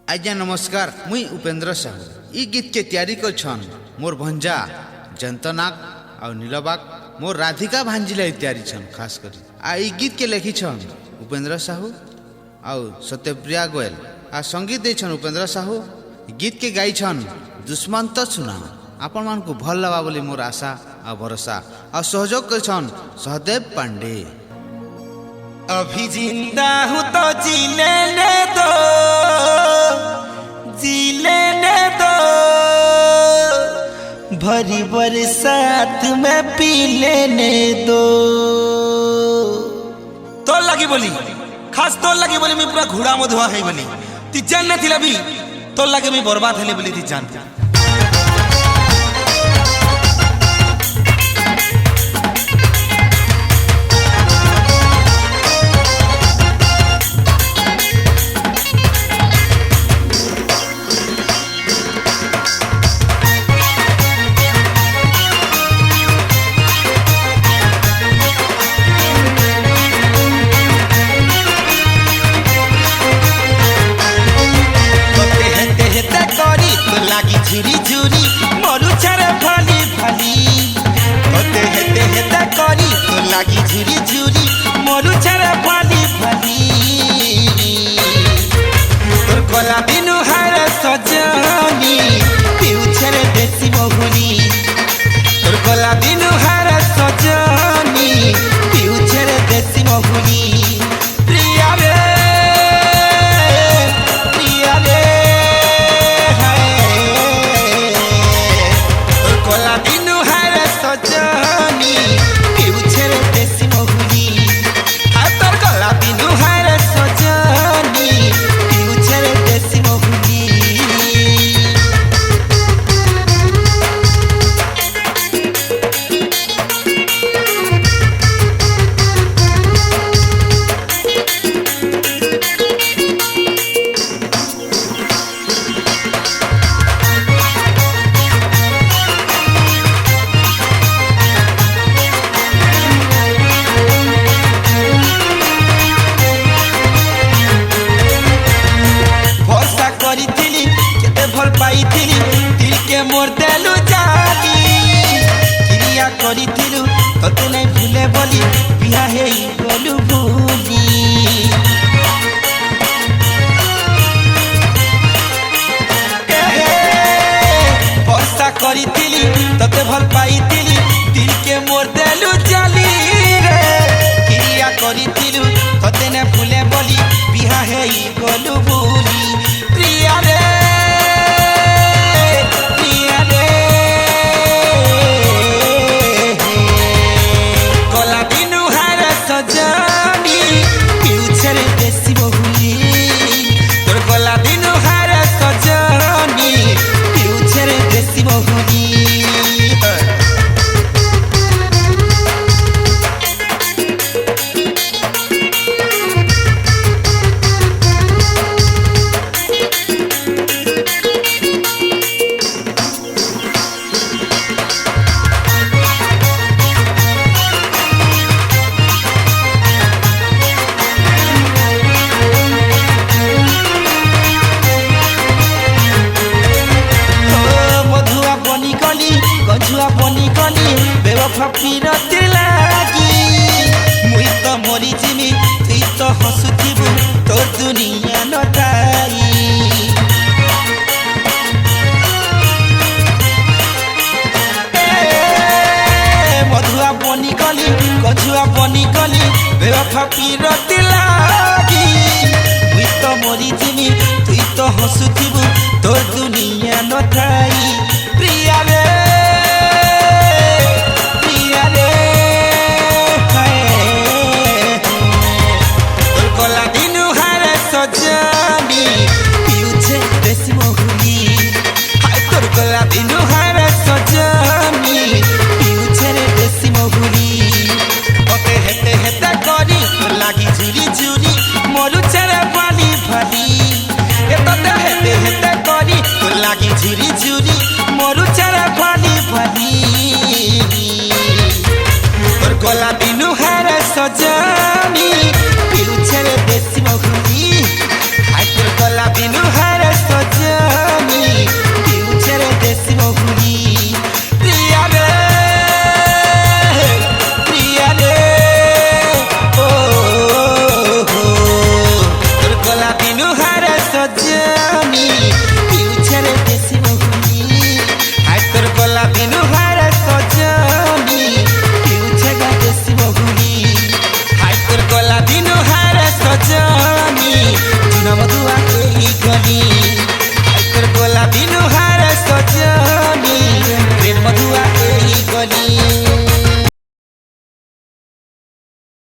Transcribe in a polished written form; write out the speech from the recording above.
आज्ञा नमस्कार। मुई उपेंद्र साहू ई गीत के तैयारी कर छन मोर भंजा जंतनाग और नीलबाग मोर राधिका भांजिला तैयारी छन खास करी। आ ई गीत के लिखी छन उपेंद्र साहू और सत्यप्रिया गोयल। आ संगीत दे छन उपेंद्र साहू। गीत के गाई छन दुश्मन तो सुना। आपण मान को भल लगा बोली मोर आशा और भरोसा। और सहयोग कर छन सहदेव पांडे। अभी जिंदा हूँ तो जी लेने दो, जी लेने दो, भरी बरसात में पी लेने दो। तो लगी बोली खास तो लगी बोली मैं पूरा घोड़ा मधुआ है बोली ती जान न थी लभी तो लगे मैं बर्बाद है बोली ती जान झुरी झुरी मरु छारे फाली फाली होते हेते हेते करी तो लागी झुरी झुरी मरु छारे फाली फाली तोर गला बिनु हार सजनी पिउछरे देसी महुरी तोर गला बिनु हार सजनी पिउछरे देसी महुरी प्रिया रे प्रिया रे कोला बिनु हार सजनी पिउछरे देसी महुरी हातर कोला बिनु हार सजनी पिउछरे देसी महुरी भल पाई दिल के मोर देलु जानी क्रिया करी तोते नहीं भूले बोली बिहा हे गलु भूली वर्षा करी तोते भल पाई दिल के मोर देलु जानी रे क्रिया करी तोते नहीं भूले बोली बिहा हे गलु भूली प्रिया रे देसी बहुली तोर गला बिनु हार सजनी पिउछरे देसी बहुली गजुआ बनी गली बेवफा पीरती लागी मुई तो मरी जिमी तुई तो हसुथिबु तोर दुनिया नटाई मधुआ बनी गली गजुआ बनी गली बेवफा पीरती लागी मुई तो मरी जिमी तुई तो हसुथिबु तोर दुनिया नटाई प्रिया रे कोला बिनु हार सजनी पिउछे देसी महुरी हाय तोर कोला बिनु हार सजनी पिउछे देसी महुरी ओते हेते हेते करी लागी झुरी झुरी मरु छारे फाली फाली ए तोते हेते हेते करी लागी झुरी झुरी मरु छारे फाली फाली तोर कोला बिनु हार सजनी पिउछरे देसी महुरी हाय तोर गला बिनु हार গোলাপি নুহারে